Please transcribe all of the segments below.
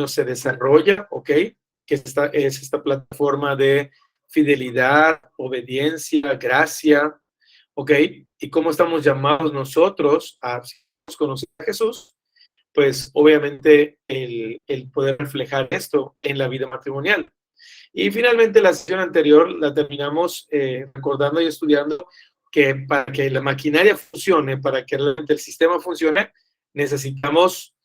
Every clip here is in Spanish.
se desarrolla, ¿ok? Que es esta plataforma de fidelidad, obediencia, gracia, ¿ok? Y cómo estamos llamados nosotros a conocer a Jesús, pues obviamente el poder reflejar esto en la vida matrimonial. Y finalmente la sesión anterior la terminamos recordando y estudiando que para que la maquinaria funcione, para que realmente el sistema funcione, necesitamos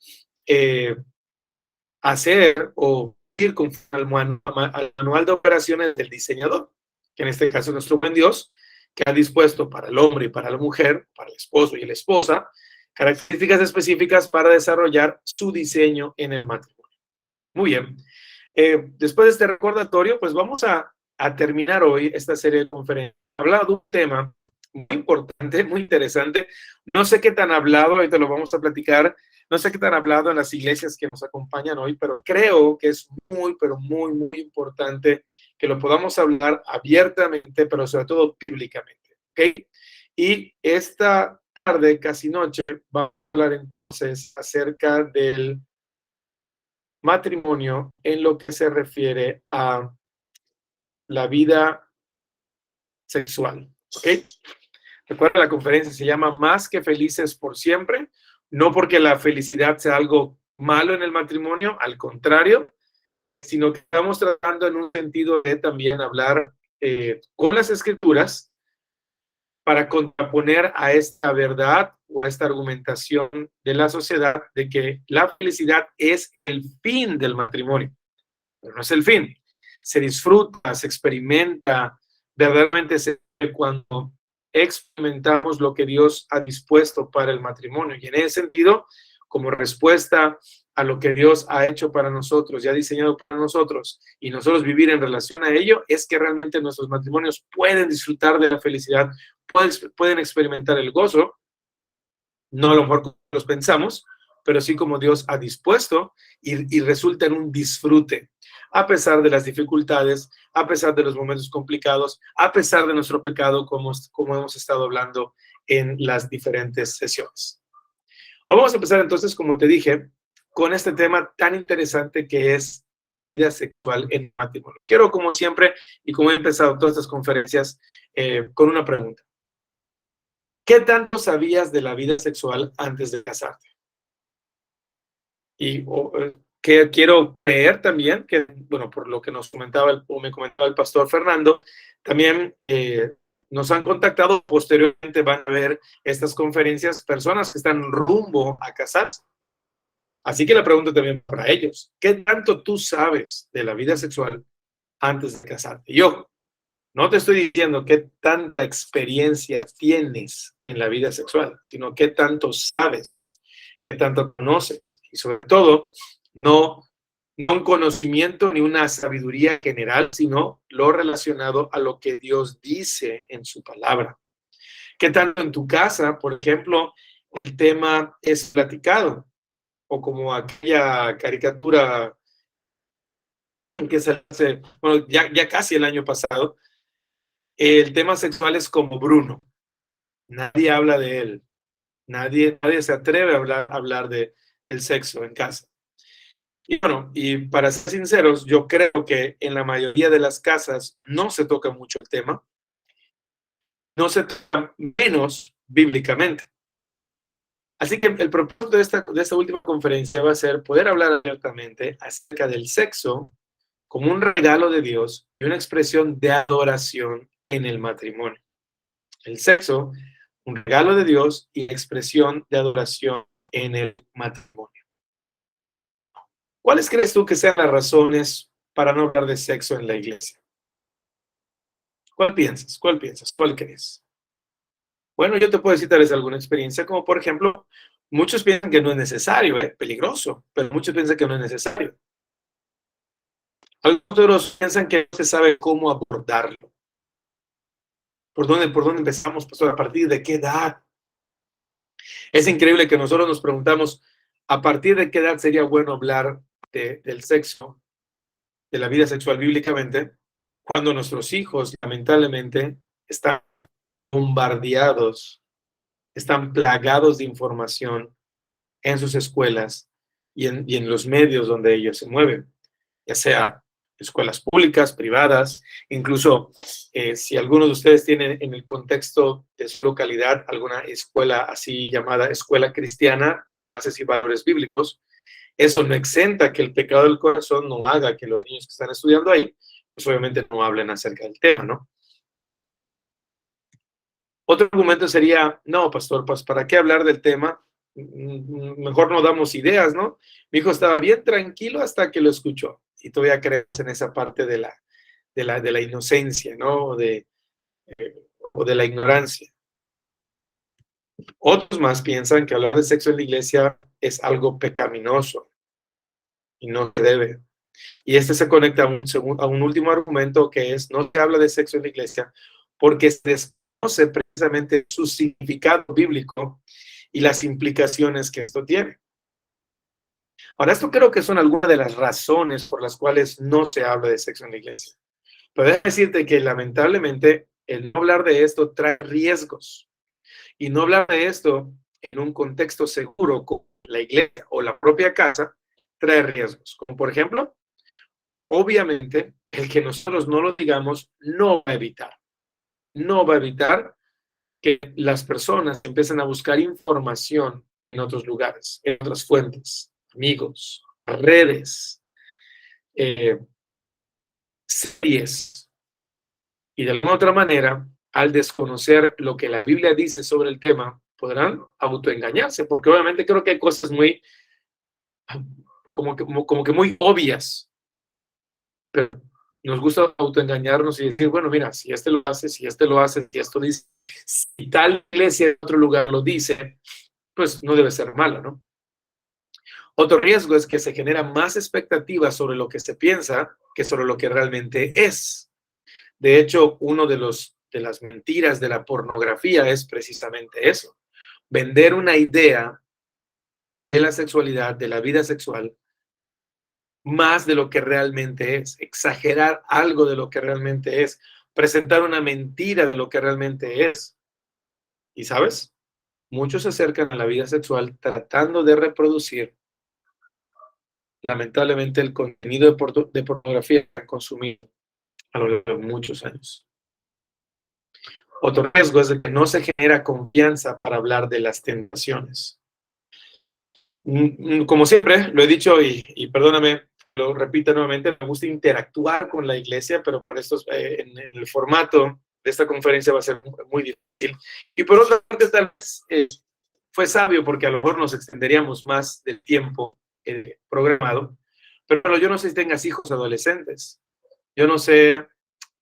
hacer o ir con al manual de operaciones del diseñador, que en este caso es nuestro buen Dios, que ha dispuesto para el hombre y para la mujer, para el esposo y la esposa, características específicas para desarrollar su diseño en el matrimonio. Muy bien. Después de este recordatorio, pues vamos a terminar hoy esta serie de conferencias. Hablado de un tema muy importante, muy interesante. No sé qué tan hablado, ahorita lo vamos a platicar, no sé qué tan hablado en las iglesias que nos acompañan hoy, pero creo que es muy, pero muy, muy importante que lo podamos hablar abiertamente, pero sobre todo bíblicamente, ¿ok? Y esta tarde, casi noche, vamos a hablar entonces acerca del matrimonio en lo que se refiere a la vida sexual, ¿ok? Recuerda, la conferencia se llama Más que felices por siempre, no porque la felicidad sea algo malo en el matrimonio, al contrario, sino que estamos tratando en un sentido de también hablar con las escrituras para contraponer a esta verdad o a esta argumentación de la sociedad de que la felicidad es el fin del matrimonio, pero no es el fin. Se disfruta, se experimenta, verdaderamente se cuando experimentamos lo que Dios ha dispuesto para el matrimonio. Y en ese sentido, como respuesta a lo que Dios ha hecho para nosotros y ha diseñado para nosotros, y nosotros vivir en relación a ello, es que realmente nuestros matrimonios pueden disfrutar de la felicidad, pueden experimentar el gozo, no a lo mejor como los pensamos, pero sí como Dios ha dispuesto y resulta en un disfrute, a pesar de las dificultades, a pesar de los momentos complicados, a pesar de nuestro pecado, como hemos estado hablando en las diferentes sesiones. Vamos a empezar entonces, como te dije, con este tema tan interesante que es vida sexual en matrimonio. Quiero, como siempre, y como he empezado todas estas conferencias, con una pregunta. ¿Qué tanto sabías de la vida sexual antes de casarte? Y que quiero creer también que, bueno, por lo que nos comentaba o me comentaba el pastor Fernando, también nos han contactado, posteriormente van a ver estas conferencias, personas que están rumbo a casarse. Así que la pregunta también para ellos, ¿qué tanto tú sabes de la vida sexual antes de casarte? Yo no te estoy diciendo qué tanta experiencia tienes en la vida sexual, sino qué tanto sabes, qué tanto conoces. Y sobre todo, no un conocimiento ni una sabiduría general, sino lo relacionado a lo que Dios dice en su palabra. ¿Qué tanto en tu casa, por ejemplo, el tema es platicado? O como aquella caricatura que se hace, bueno, ya casi el año pasado, el tema sexual es como Bruno. Nadie habla de él. Nadie se atreve a hablar del sexo en casa. Y bueno, y para ser sinceros, yo creo que en la mayoría de las casas no se toca mucho el tema, no se toca menos bíblicamente. Así que el propósito de esta última conferencia va a ser poder hablar abiertamente acerca del sexo como un regalo de Dios y una expresión de adoración en el matrimonio. El sexo, un regalo de Dios y expresión de adoración en el matrimonio. ¿Cuáles crees tú que sean las razones para no hablar de sexo en la iglesia? ¿Cuál piensas? ¿Cuál piensas? ¿Cuál crees? Bueno, yo te puedo decir tal vez alguna experiencia, como por ejemplo, muchos piensan que no es necesario, es peligroso, pero muchos piensan que no es necesario. Algunos piensan que no se sabe cómo abordarlo. ¿Por dónde empezamos, pastor? ¿A partir de qué edad? Es increíble que nosotros nos preguntamos, ¿a partir de qué edad sería bueno hablar del sexo, de la vida sexual bíblicamente, cuando nuestros hijos, lamentablemente, están bombardeados, están plagados de información en sus escuelas, y en los medios donde ellos se mueven, ya sea escuelas públicas, privadas, incluso si algunos de ustedes tienen en el contexto de su localidad alguna escuela así llamada escuela cristiana, bases y valores bíblicos, eso no exenta que el pecado del corazón no haga que los niños que están estudiando ahí, pues obviamente no hablen acerca del tema, ¿no? Otro argumento sería, no, pastor, pues ¿para qué hablar del tema? Mejor no damos ideas, ¿no? Mi hijo estaba bien tranquilo hasta que lo escuchó. Y todavía crees en esa parte de la inocencia, ¿no? O de la ignorancia. Otros más piensan que hablar de sexo en la iglesia es algo pecaminoso y no se debe. Y este se conecta a un último argumento que es, no se habla de sexo en la iglesia porque se desconoce precisamente su significado bíblico y las implicaciones que esto tiene. Ahora, esto creo que son algunas de las razones por las cuales no se habla de sexo en la iglesia. Pero déjame decirte que lamentablemente el no hablar de esto trae riesgos. Y no hablar de esto en un contexto seguro como la iglesia o la propia casa trae riesgos. Como por ejemplo, obviamente, el que nosotros no lo digamos no va a evitar que las personas empiecen a buscar información en otros lugares, en otras fuentes, amigos, redes, eh, series. Y de alguna otra manera, al desconocer lo que la Biblia dice sobre el tema, podrán autoengañarse, porque obviamente creo que hay cosas muy, como que muy obvias, pero nos gusta autoengañarnos y decir, bueno, mira, si este lo hace, si este lo hace, si esto dice, si tal iglesia en otro lugar lo dice, pues no debe ser mala, ¿no? Otro riesgo es que se genera más expectativas sobre lo que se piensa que sobre lo que realmente es. De hecho, uno de las mentiras de la pornografía es precisamente eso, vender una idea de la sexualidad, de la vida sexual, más de lo que realmente es, exagerar algo de lo que realmente es, presentar una mentira de lo que realmente es. Y sabes, muchos se acercan a la vida sexual tratando de reproducir, lamentablemente, el contenido de pornografía que han consumido a lo largo de muchos años. Otro riesgo es de que no se genera confianza para hablar de las tentaciones. Como siempre, lo he dicho y perdóname, lo repito nuevamente, me gusta interactuar con la iglesia, pero por esto, en el formato de esta conferencia va a ser muy difícil. Y por otra parte, tal vez fue sabio porque a lo mejor nos extenderíamos más del tiempo programado, pero yo no sé si tengas hijos adolescentes. Yo no sé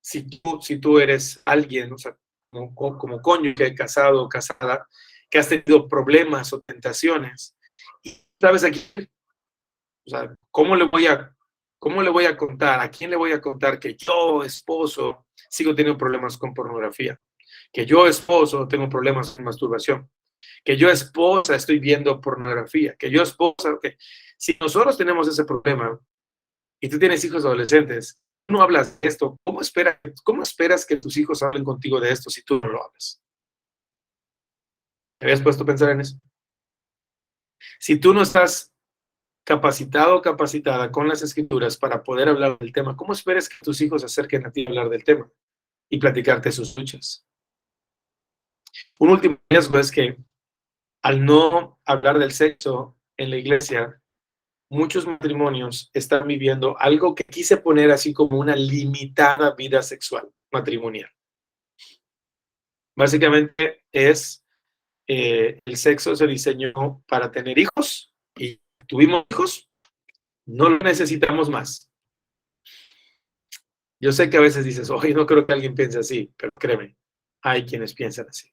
si tú eres alguien, o sea, como cónyuge, casado o casada, que has tenido problemas o tentaciones. Y sabes aquí, o sea, cómo le voy a contar? ¿A quién le voy a contar que yo, esposo, sigo teniendo problemas con pornografía? Que yo, esposo, tengo problemas con masturbación. Que yo, esposa, estoy viendo pornografía. Que yo, esposa, que si nosotros tenemos ese problema y tú tienes hijos adolescentes, no hablas de esto, cómo esperas que tus hijos hablen contigo de esto si tú no lo hablas? ¿Te habías puesto a pensar en eso? Si tú no estás capacitado o capacitada con las escrituras para poder hablar del tema, ¿cómo esperas que tus hijos se acerquen a ti a hablar del tema y platicarte sus luchas? Un último riesgo es que al no hablar del sexo en la iglesia, muchos matrimonios están viviendo algo que quise poner así como una limitada vida sexual matrimonial. Básicamente es el sexo se diseñó para tener hijos y tuvimos hijos, no lo necesitamos más. Yo sé que a veces dices, oye, no creo que alguien piense así, pero créeme, hay quienes piensan así.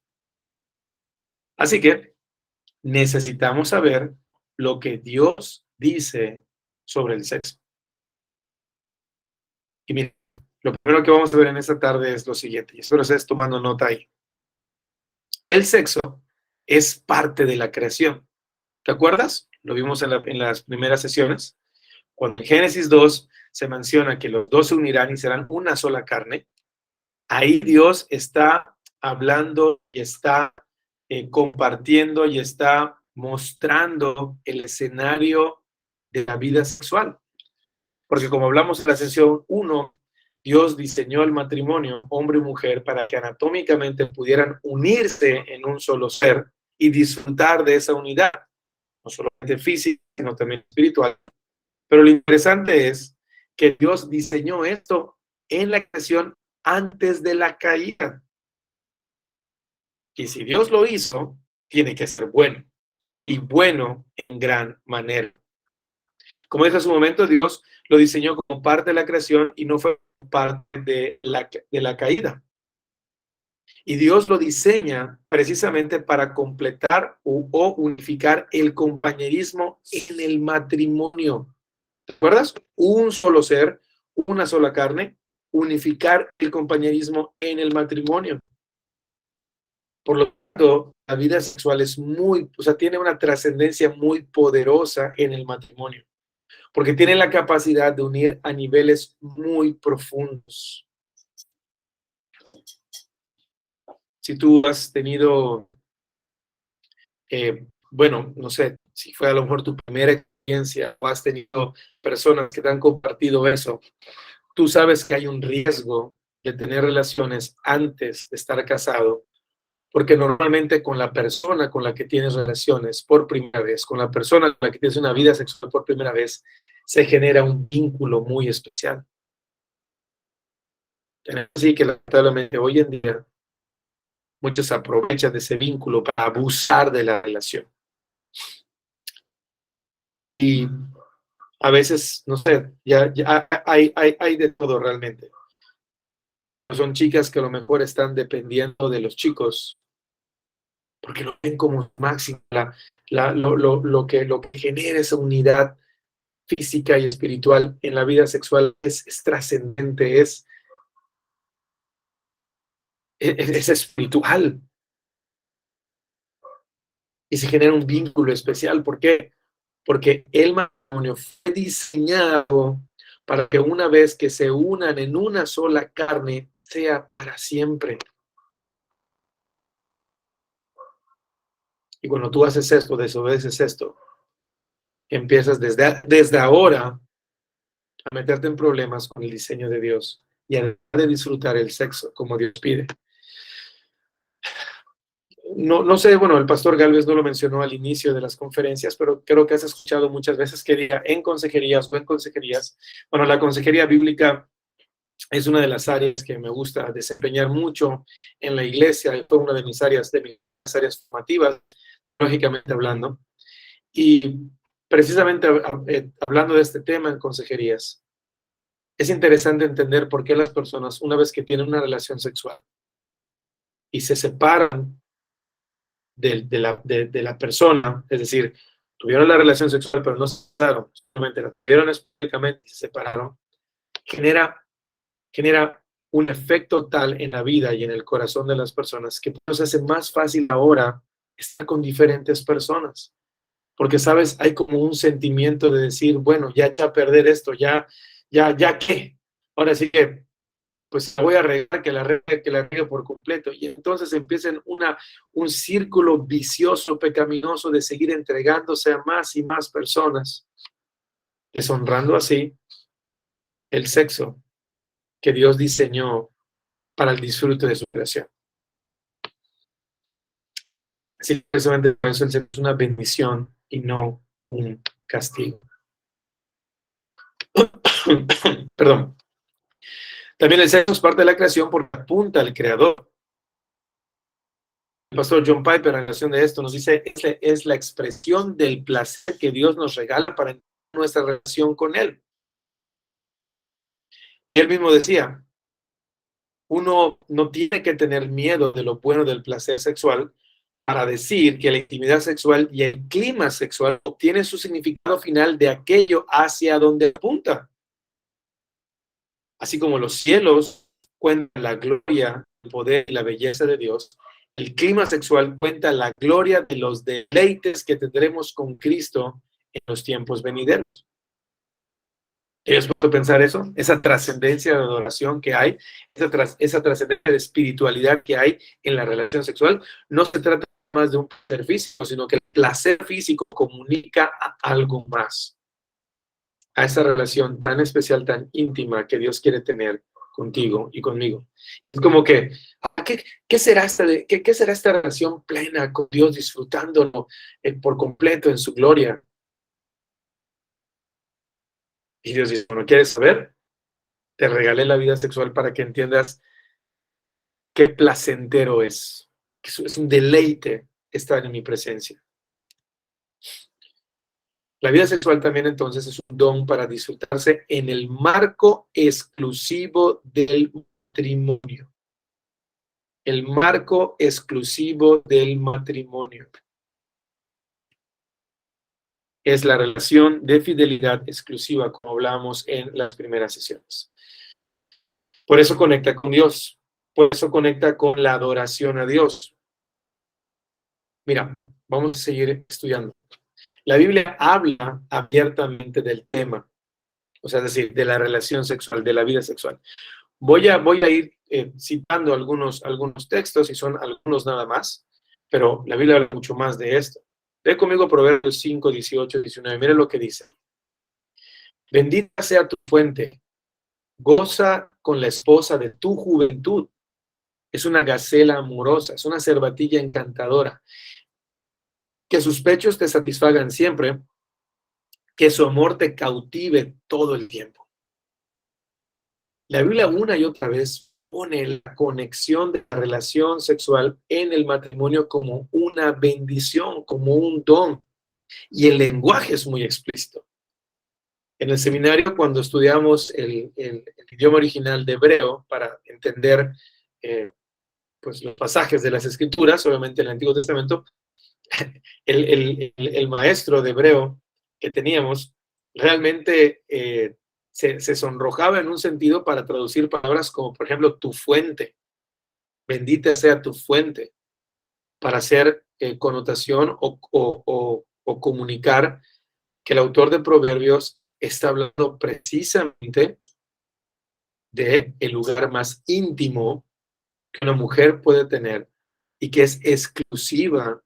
Así que necesitamos saber lo que Dios dice sobre el sexo. Y mira, lo primero que vamos a ver en esta tarde es lo siguiente, y espero estés tomando nota ahí. El sexo es parte de la creación. ¿Te acuerdas? Lo vimos en las primeras sesiones. Cuando en Génesis 2 se menciona que los dos se unirán y serán una sola carne, ahí Dios está hablando y está compartiendo y está mostrando el escenario de la vida sexual. Porque como hablamos en la sesión 1, Dios diseñó el matrimonio, hombre y mujer, para que anatómicamente pudieran unirse en un solo ser y disfrutar de esa unidad, no solamente física, sino también espiritual. Pero lo interesante es que Dios diseñó esto en la creación antes de la caída. Y si Dios lo hizo, tiene que ser bueno, y bueno en gran manera. Como dije hace un momento, Dios lo diseñó como parte de la creación y no fue parte de la caída. Y Dios lo diseña precisamente para completar o unificar el compañerismo en el matrimonio. ¿Te acuerdas? Un solo ser, una sola carne, unificar el compañerismo en el matrimonio. Por lo tanto, la vida sexual es tiene una trascendencia muy poderosa en el matrimonio, porque tiene la capacidad de unir a niveles muy profundos. Si tú has tenido, no sé, si fue a lo mejor tu primera experiencia o has tenido personas que te han compartido eso, tú sabes que hay un riesgo de tener relaciones antes de estar casado, porque normalmente con la persona con la que tienes relaciones por primera vez, con la persona con la que tienes una vida sexual por primera vez, se genera un vínculo muy especial. Así que lamentablemente hoy en día muchos aprovechan de ese vínculo para abusar de la relación. Y a veces, no sé, ya hay de todo realmente. Son chicas que a lo mejor están dependiendo de los chicos porque lo ven como máximo, lo que genera esa unidad física y espiritual en la vida sexual es trascendente, es espiritual. Y se genera un vínculo especial. ¿Por qué? Porque el matrimonio fue diseñado para que una vez que se unan en una sola carne, sea para siempre. Y cuando tú haces esto, desobedeces esto, empiezas desde ahora a meterte en problemas con el diseño de Dios y a dejar de disfrutar el sexo como Dios pide. No sé, bueno, el pastor Galvez no lo mencionó al inicio de las conferencias, pero creo que has escuchado muchas veces que diga en consejerías o en consejerías. Bueno, la consejería bíblica es una de las áreas que me gusta desempeñar mucho en la iglesia, y fue una de mis áreas formativas, lógicamente hablando. Y precisamente hablando de este tema en consejerías, es interesante entender por qué las personas, una vez que tienen una relación sexual y se separan de la persona, es decir, tuvieron la relación sexual pero no se separaron, solamente la tuvieron específicamente y se separaron, genera un efecto tal en la vida y en el corazón de las personas que nos hace más fácil ahora estar con diferentes personas. Porque, ¿sabes? Hay como un sentimiento de decir, bueno, ya a perder esto, ya qué. Ahora sí que pues voy a regar, que la regue por completo. Y entonces empiezan un círculo vicioso, pecaminoso de seguir entregándose a más y más personas, deshonrando así el sexo que Dios diseñó para el disfrute de su creación. Así que precisamente por eso el sexo es una bendición y no un castigo. Perdón. También el sexo es parte de la creación porque apunta al creador. El pastor John Piper, en relación de esto, nos dice, es la expresión del placer que Dios nos regala para nuestra relación con Él. Y él mismo decía, uno no tiene que tener miedo de lo bueno del placer sexual para decir que la intimidad sexual y el clima sexual obtienen su significado final de aquello hacia donde apunta. Así como los cielos cuentan la gloria, el poder y la belleza de Dios, el clima sexual cuenta la gloria de los deleites que tendremos con Cristo en los tiempos venideros. ¿Ellos pueden pensar eso? Esa trascendencia de adoración que hay, esa trascendencia de espiritualidad que hay en la relación sexual, no se trata más de un placer físico, sino que el placer físico comunica a algo más. a esa relación tan especial, tan íntima que Dios quiere tener contigo y conmigo. Es como que, ¿qué será qué será esta relación plena con Dios, disfrutándolo por completo en su gloria? Y Dios dice, bueno, ¿quieres saber? Te regalé la vida sexual para que entiendas qué placentero es. Que es un deleite estar en mi presencia. La vida sexual también entonces es un don para disfrutarse en el marco exclusivo del matrimonio. El marco exclusivo del matrimonio es la relación de fidelidad exclusiva, como hablábamos en las primeras sesiones. Por eso conecta con Dios, por eso conecta con la adoración a Dios. Mira, vamos a seguir estudiando. La Biblia habla abiertamente del tema, o sea, es decir, de la relación sexual, de la vida sexual. Voy a ir citando algunos textos, y son algunos nada más, pero la Biblia habla mucho más de esto. Ve conmigo Proverbios 5, 18, 19. Mira lo que dice. Bendita sea tu fuente, goza con la esposa de tu juventud. Es una gacela amorosa, es una cervatilla encantadora. Que sus pechos te satisfagan siempre, que su amor te cautive todo el tiempo. La Biblia una y otra vez pone la conexión de la relación sexual en el matrimonio como una bendición, como un don. Y el lenguaje es muy explícito. En el seminario, cuando estudiamos el idioma original de hebreo para entender pues, los pasajes de las Escrituras, obviamente en el Antiguo Testamento, el maestro de hebreo que teníamos realmente se sonrojaba en un sentido para traducir palabras como, por ejemplo, tu fuente, bendita sea tu fuente, para hacer connotación o comunicar que el autor de Proverbios está hablando precisamente de el lugar más íntimo que una mujer puede tener y que es exclusiva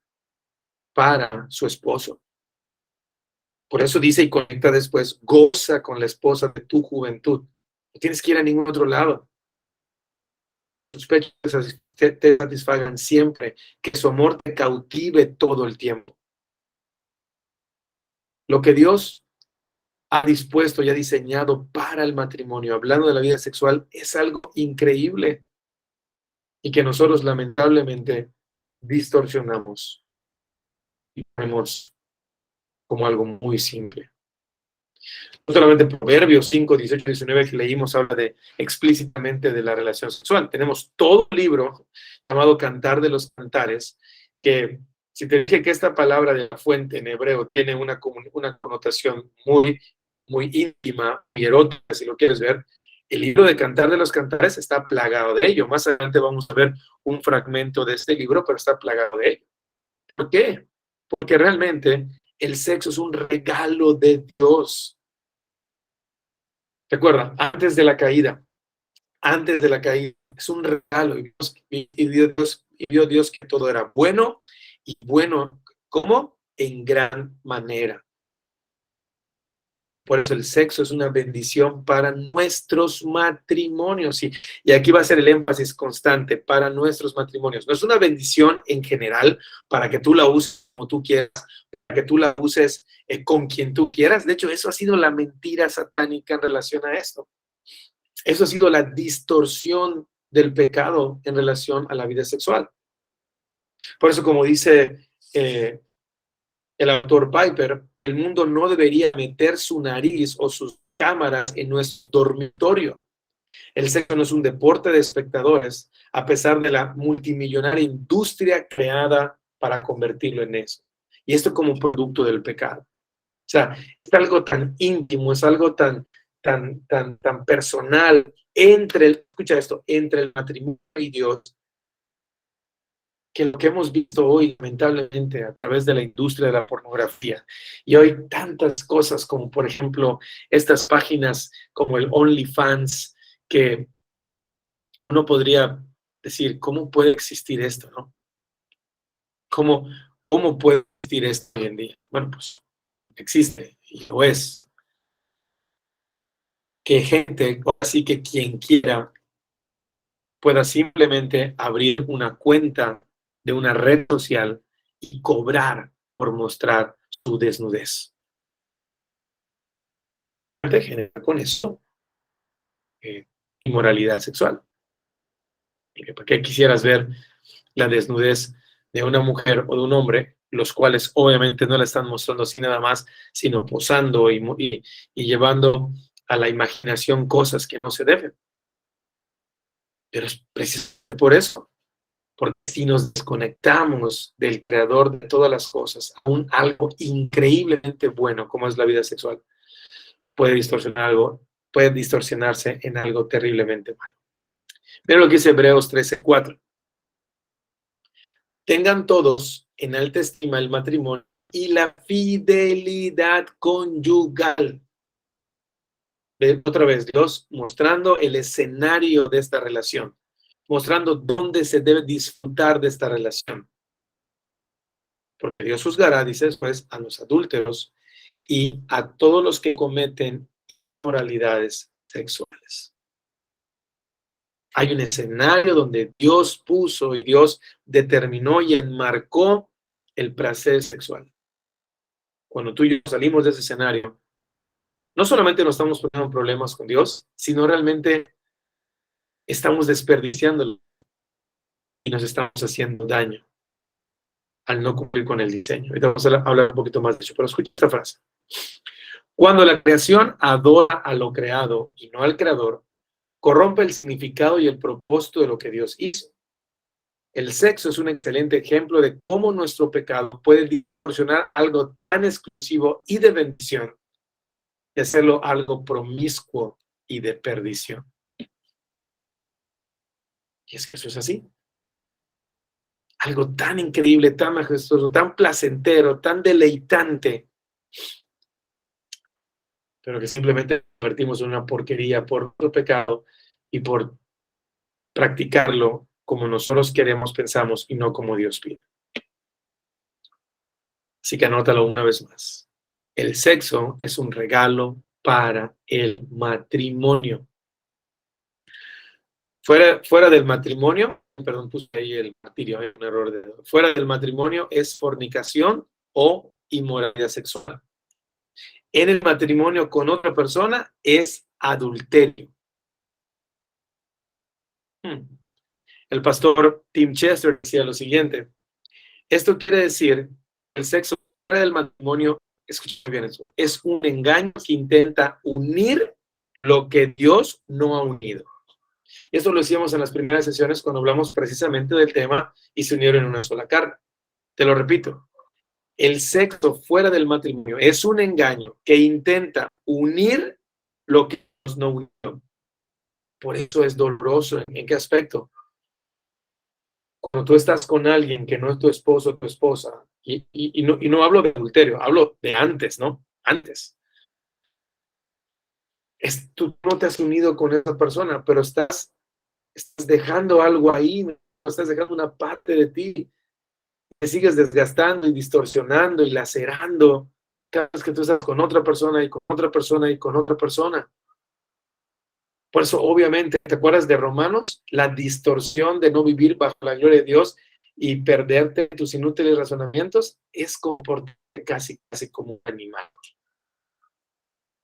para su esposo. Por eso dice y conecta después, goza con la esposa de tu juventud. No tienes que ir a ningún otro lado. Tus pechos te satisfagan siempre, que su amor te cautive todo el tiempo. Lo que Dios ha dispuesto y ha diseñado para el matrimonio, hablando de la vida sexual, es algo increíble y que nosotros lamentablemente distorsionamos y vemos como algo muy simple. No solamente Proverbios 5, 18, 19 que leímos habla explícitamente de la relación sexual. Tenemos todo un libro llamado Cantar de los Cantares, que si te dije que esta palabra de la fuente en hebreo tiene una connotación muy íntima y erótica, si lo quieres ver, el libro de Cantar de los Cantares está plagado de ello. Más adelante vamos a ver un fragmento de este libro, pero está plagado de ello. ¿Por qué? Porque realmente el sexo es un regalo de Dios. Recuerda, antes de la caída, es un regalo. Y vio Dios que todo era bueno, y bueno, ¿cómo? En gran manera. Por eso el sexo es una bendición para nuestros matrimonios. Y aquí va a ser el énfasis constante, para nuestros matrimonios. No es una bendición en general para que tú la uses como tú quieras, para que tú la uses con quien tú quieras. De hecho, eso ha sido la mentira satánica en relación a esto. Eso ha sido la distorsión del pecado en relación a la vida sexual. Por eso, como dice el autor Piper, el mundo no debería meter su nariz o sus cámaras en nuestro dormitorio. El sexo no es un deporte de espectadores, a pesar de la multimillonaria industria creada para convertirlo en eso. Y esto como producto del pecado. O sea, es algo tan íntimo, es algo tan personal escucha esto, entre el matrimonio y Dios, que lo que hemos visto hoy, lamentablemente, a través de la industria de la pornografía, y hoy tantas cosas como, por ejemplo, estas páginas como el OnlyFans, que uno podría decir, ¿cómo puede existir esto, no? ¿Cómo puede existir esto hoy en día? Bueno, pues existe y lo es. que gente, o así que quien quiera, pueda simplemente abrir una cuenta de una red social y cobrar por mostrar su desnudez. Te genera con eso inmoralidad sexual. ¿Para qué quisieras ver la desnudez de una mujer o de un hombre, los cuales obviamente no la están mostrando así nada más, sino posando y llevando a la imaginación cosas que no se deben? Pero es precisamente por eso, porque si nos desconectamos del creador de todas las cosas, aún algo increíblemente bueno como es la vida sexual, puede distorsionarse en algo terriblemente malo. Mira lo que dice Hebreos 13:4. Tengan todos en alta estima el matrimonio y la fidelidad conyugal. Otra vez, Dios mostrando el escenario de esta relación, mostrando dónde se debe disfrutar de esta relación. Porque Dios juzgará, dice después, a los adúlteros y a todos los que cometen inmoralidades sexuales. Hay un escenario donde Dios puso y Dios determinó y enmarcó el placer sexual. Cuando tú y yo salimos de ese escenario, no solamente nos estamos poniendo problemas con Dios, sino realmente estamos desperdiciándolo y nos estamos haciendo daño al no cumplir con el diseño. Ahorita vamos a hablar un poquito más de eso, pero escucha esta frase. Cuando la creación adora a lo creado y no al creador, corrompe el significado y el propósito de lo que Dios hizo. El sexo es un excelente ejemplo de cómo nuestro pecado puede distorsionar algo tan exclusivo y de bendición y hacerlo algo promiscuo y de perdición. Y es que eso es así. Algo tan increíble, tan majestuoso, tan placentero, tan deleitante, pero que simplemente convertimos en una porquería por nuestro pecado y por practicarlo como nosotros queremos, pensamos y no como Dios pide. Así que anótalo una vez más. El sexo es un regalo para el matrimonio. Fuera del matrimonio, perdón, puse ahí el martirio, hay un error de dedo. Fuera del matrimonio es fornicación o inmoralidad sexual. En el matrimonio con otra persona es adulterio. El pastor Tim Chester decía lo siguiente: esto quiere decir que el sexo fuera del matrimonio, escuchen bien eso, es un engaño que intenta unir lo que Dios no ha unido. Y esto lo decíamos en las primeras sesiones cuando hablamos precisamente del tema y se unieron en una sola carne. Te lo repito, el sexo fuera del matrimonio es un engaño que intenta unir lo que Dios no unió. Por eso es doloroso. ¿En qué aspecto? Cuando tú estás con alguien que no es tu esposo o tu esposa, y no hablo de adulterio, hablo de antes, ¿no? Antes. Tú no te has unido con esa persona, pero estás dejando algo ahí, estás dejando una parte de ti, te sigues desgastando y distorsionando y lacerando cada vez que tú estás con otra persona y con otra persona y con otra persona. Por eso, obviamente, ¿te acuerdas de Romanos? La distorsión de no vivir bajo la gloria de Dios y perderte tus inútiles razonamientos es comportarte casi como un animal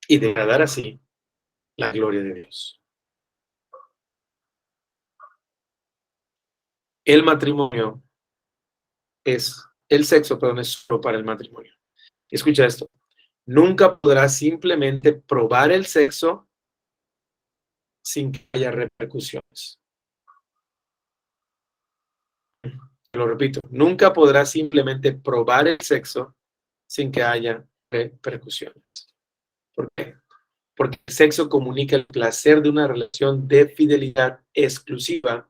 y degradar así la gloria de Dios. El matrimonio el sexo, perdón, es solo para el matrimonio. Escucha esto. Nunca podrás simplemente probar el sexo sin que haya repercusiones. Lo repito, nunca podrás simplemente probar el sexo sin que haya repercusiones. ¿Por qué? Porque el sexo comunica el placer de una relación de fidelidad exclusiva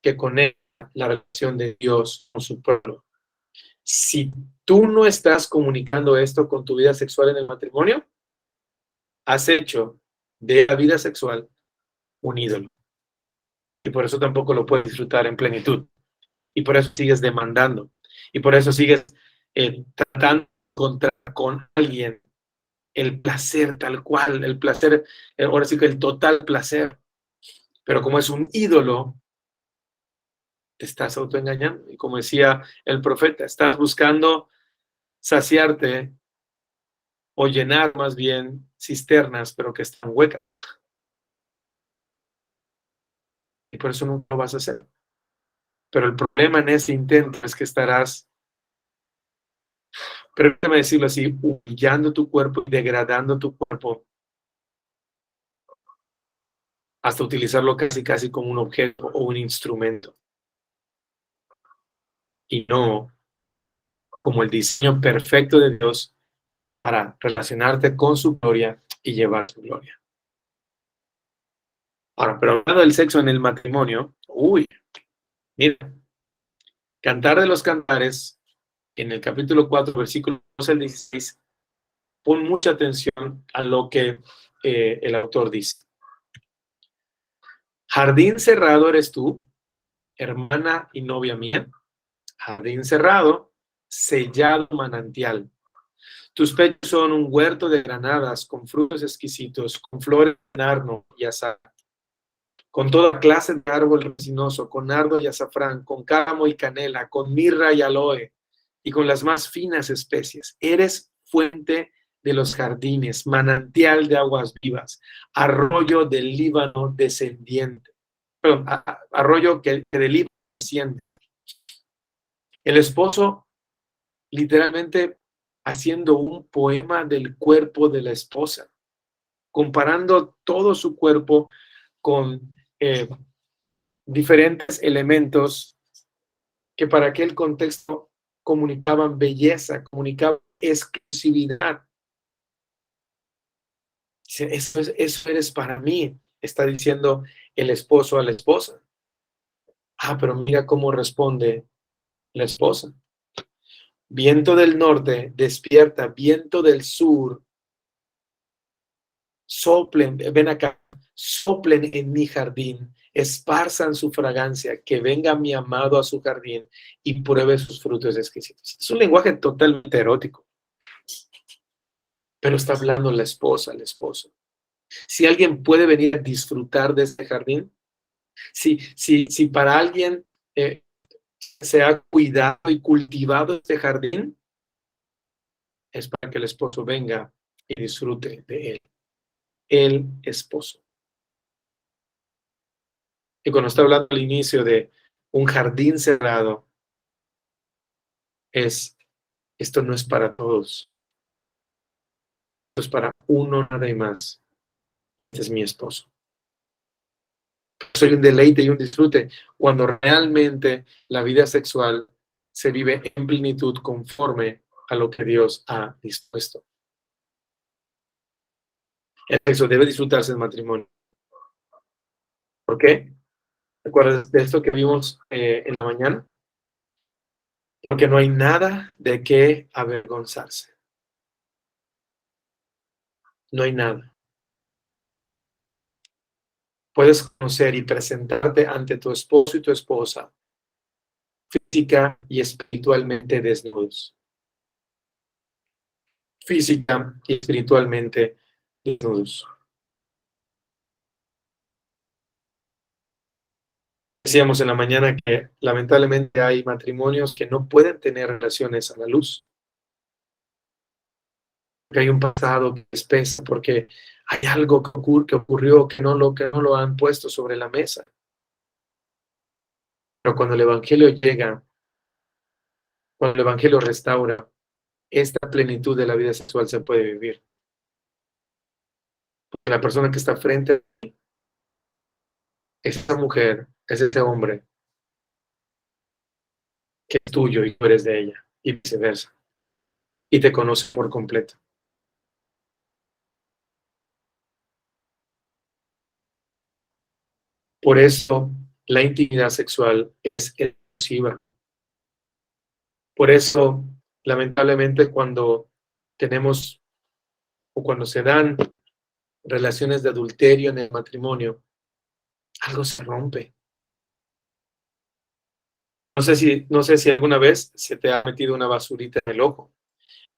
que conecta la relación de Dios con su pueblo. Si tú no estás comunicando esto con tu vida sexual en el matrimonio, has hecho de la vida sexual un ídolo. Y por eso tampoco lo puedes disfrutar en plenitud. Y por eso sigues demandando. Y por eso sigues tratando de encontrar con alguien el placer tal cual, el placer, ahora sí que el total placer. Pero como es un ídolo, te estás autoengañando. Y como decía el profeta, estás buscando saciarte o llenar más bien cisternas, pero que están huecas. Y por eso nunca lo vas a hacer. Pero el problema en ese intento es que estarás, permíteme decirlo así, humillando tu cuerpo y degradando tu cuerpo hasta utilizarlo casi casi como un objeto o un instrumento y no como el diseño perfecto de Dios para relacionarte con su gloria y llevar su gloria. Ahora, pero hablando del sexo en el matrimonio, mira, Cantar de los Cantares, en el capítulo 4, versículos 12 al 16, pon mucha atención a lo que el autor dice. Jardín cerrado eres tú, hermana y novia mía. Jardín cerrado, sellado manantial. Tus pechos son un huerto de granadas con frutos exquisitos, con flores de nardo y azahar, con toda clase de árbol resinoso, con nardo y azafrán, con cálamo y canela, con mirra y aloe, y con las más finas especies. Eres fuente de los jardines, manantial de aguas vivas, arroyo del Líbano descendiente. Perdón, arroyo que del Líbano desciende. El esposo literalmente haciendo un poema del cuerpo de la esposa, comparando todo su cuerpo con diferentes elementos que para aquel contexto comunicaban belleza, comunicaban exclusividad. Dice, eso eres para mí, está diciendo el esposo a la esposa. Pero mira cómo responde la esposa. Viento del norte, despierta, viento del sur, soplen, ven acá, soplen en mi jardín, esparzan su fragancia, que venga mi amado a su jardín y pruebe sus frutos exquisitos. Es un lenguaje totalmente erótico, pero está hablando la esposa, el esposo. Si alguien puede venir a disfrutar de este jardín, si para alguien se ha cuidado y cultivado este jardín, es para que el esposo venga y disfrute de él, el esposo. Y cuando está hablando al inicio de un jardín cerrado, esto no es para todos, esto es para uno nada más. Este es mi esposo. Soy un deleite y un disfrute cuando realmente la vida sexual se vive en plenitud conforme a lo que Dios ha dispuesto. El sexo debe disfrutarse en matrimonio. ¿Por qué? ¿Te acuerdas de esto que vimos en la mañana? Porque no hay nada de qué avergonzarse. No hay nada. Puedes conocer y presentarte ante tu esposo y tu esposa física y espiritualmente desnudos. Física y espiritualmente desnudos. Decíamos en la mañana que lamentablemente hay matrimonios que no pueden tener relaciones a la luz. Que hay un pasado que es pesa porque hay algo que ocurrió que no lo han puesto sobre la mesa. Pero cuando el Evangelio llega, cuando el Evangelio restaura, esta plenitud de la vida sexual se puede vivir. Porque la persona que está frente a ti, esa mujer, es ese hombre que es tuyo y tú eres de ella, y viceversa. Y te conoce por completo. Por eso la intimidad sexual es exclusiva. Por eso, lamentablemente, cuando tenemos o cuando se dan relaciones de adulterio en el matrimonio, algo se rompe. No sé si alguna vez se te ha metido una basurita en el ojo,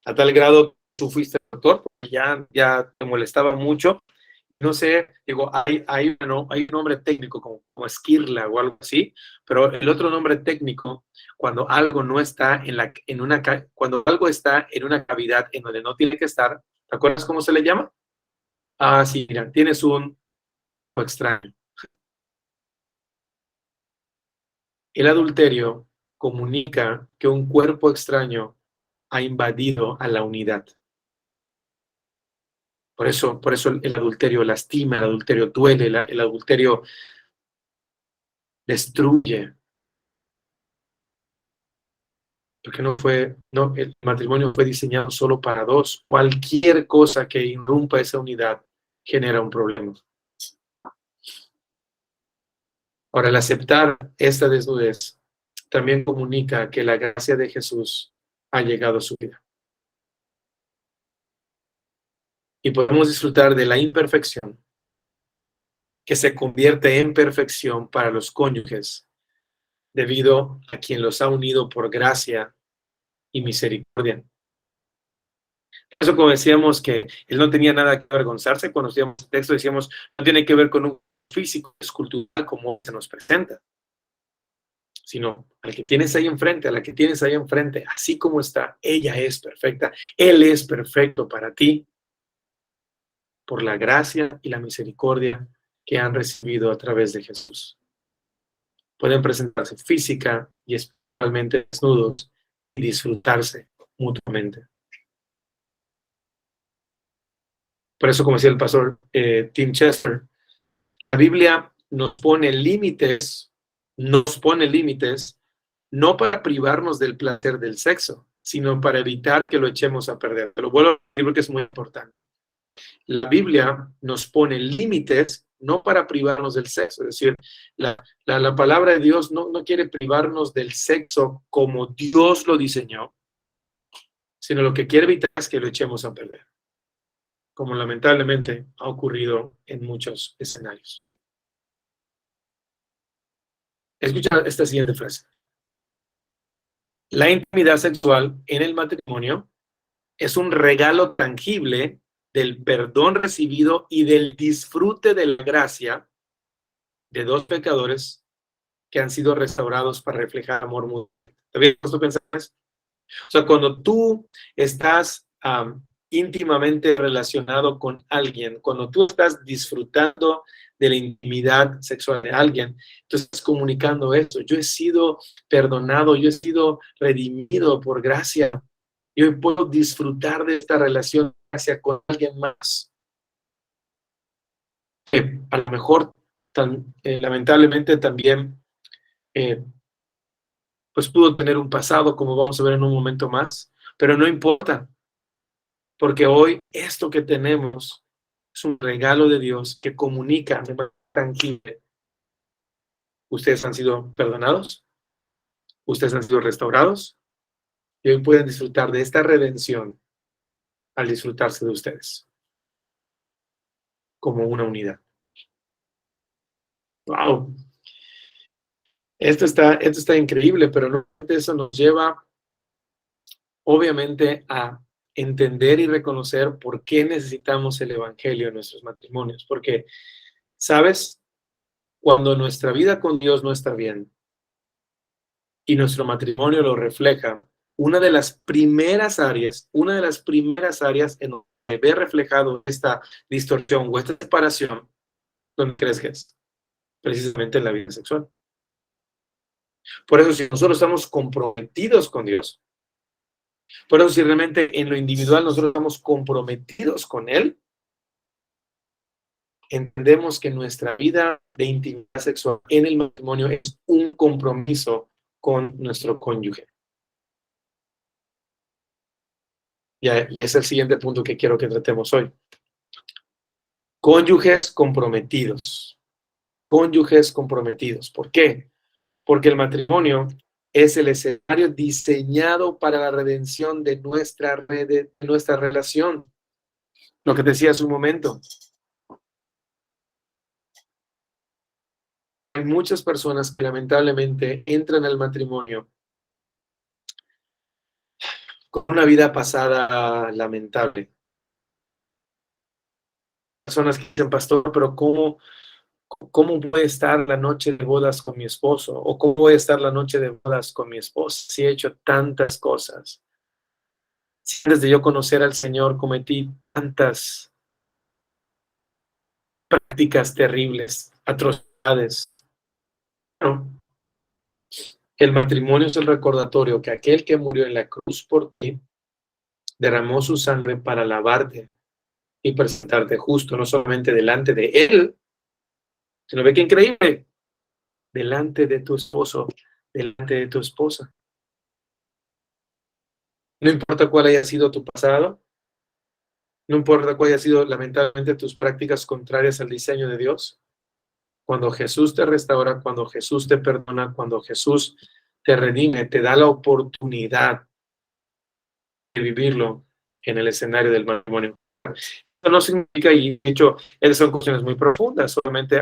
a tal grado que tú fuiste al doctor ya te molestaba mucho. No sé, digo, hay un nombre técnico como esquirla o algo así, pero el otro nombre técnico, cuando algo no está cuando algo está en una cavidad en donde no tiene que estar, ¿te acuerdas cómo se le llama? Ah, sí, mira, tienes un extraño. El adulterio comunica que un cuerpo extraño ha invadido a la unidad. Por eso el adulterio lastima, el adulterio duele, el adulterio destruye, porque el matrimonio fue diseñado solo para dos. Cualquier cosa que irrumpa esa unidad genera un problema. Ahora, el aceptar esta desnudez también comunica que la gracia de Jesús ha llegado a su vida. Y podemos disfrutar de la imperfección que se convierte en perfección para los cónyuges, debido a quien los ha unido por gracia y misericordia. Por eso, como decíamos que él no tenía nada que avergonzarse, cuando estudiamos el texto decíamos, no tiene que ver con un físico escultural como se nos presenta, sino al que tienes ahí enfrente, a la que tienes ahí enfrente, así como está, ella es perfecta, él es perfecto para ti, por la gracia y la misericordia que han recibido a través de Jesús. Pueden presentarse física y espiritualmente desnudos y disfrutarse mutuamente. Por eso, como decía el pastor Tim Chester, la Biblia nos pone límites, no para privarnos del placer del sexo, sino para evitar que lo echemos a perder. Pero vuelvo a decir porque es muy importante. La Biblia nos pone límites, no para privarnos del sexo. Es decir, la palabra de Dios no quiere privarnos del sexo como Dios lo diseñó, sino lo que quiere evitar es que lo echemos a perder, como lamentablemente ha ocurrido en muchos escenarios. Escucha esta siguiente frase. La intimidad sexual en el matrimonio es un regalo tangible del perdón recibido y del disfrute de la gracia de dos pecadores que han sido restaurados para reflejar amor mutuo. ¿Te habías puesto a pensar en eso? O sea, cuando tú estás íntimamente relacionado con alguien, cuando tú estás disfrutando de la intimidad sexual de alguien, tú estás comunicando eso. Yo he sido perdonado, yo he sido redimido por gracia. Y hoy puedo disfrutar de esta relación de gracia con alguien más. A lo mejor, lamentablemente, también pues pudo tener un pasado, como vamos a ver en un momento más, pero no importa, porque hoy esto que tenemos es un regalo de Dios que comunica de manera tangible. Ustedes han sido perdonados, ustedes han sido restaurados, y hoy pueden disfrutar de esta redención al disfrutarse de ustedes como una unidad. ¡Wow! Esto está increíble, pero no eso nos lleva, obviamente, a entender y reconocer por qué necesitamos el Evangelio en nuestros matrimonios. Porque, ¿sabes? Cuando nuestra vida con Dios no está bien y nuestro matrimonio lo refleja, una de las primeras áreas en donde ve reflejado esta distorsión o esta separación, ¿dónde crees que es? Precisamente en la vida sexual. Por eso, si nosotros estamos comprometidos con Dios, por eso si realmente en lo individual nosotros estamos comprometidos con Él, entendemos que nuestra vida de intimidad sexual en el matrimonio es un compromiso con nuestro cónyuge. Y ese es el siguiente punto que quiero que tratemos hoy. Cónyuges comprometidos. Cónyuges comprometidos. ¿Por qué? Porque el matrimonio es el escenario diseñado para la redención de nuestra relación. Lo que te decía hace un momento. Hay muchas personas que lamentablemente entran al matrimonio con una vida pasada lamentable. personas que dicen, pastor, pero ¿cómo voy a estar la noche de bodas con mi esposo? ¿O cómo voy a estar la noche de bodas con mi esposa? Si he hecho tantas cosas. Si antes de yo conocer al Señor cometí tantas prácticas terribles, atrocidades. Bueno, el matrimonio es el recordatorio que aquel que murió en la cruz por ti derramó su sangre para lavarte y presentarte justo, no solamente delante de Él, sino ve qué increíble, delante de tu esposo, delante de tu esposa. No importa cuál haya sido tu pasado, no importa cuál haya sido lamentablemente tus prácticas contrarias al diseño de Dios, cuando Jesús te restaura, cuando Jesús te perdona, cuando Jesús te redime, te da la oportunidad de vivirlo en el escenario del matrimonio. Esto no significa, y de hecho, esas son cuestiones muy profundas, solamente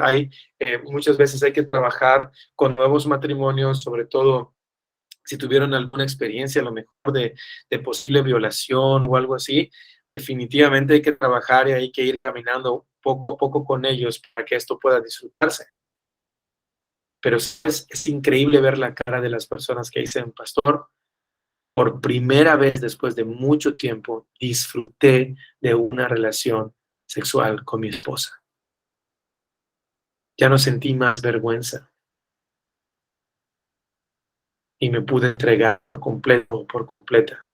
muchas veces hay que trabajar con nuevos matrimonios, sobre todo si tuvieron alguna experiencia, a lo mejor de posible violación o algo así, definitivamente hay que trabajar y hay que ir caminando poco a poco con ellos para que esto pueda disfrutarse. Pero es increíble ver la cara de las personas que dicen, pastor, por primera vez después de mucho tiempo, disfruté de una relación sexual con mi esposa. Ya no sentí más vergüenza y me pude entregar por completa,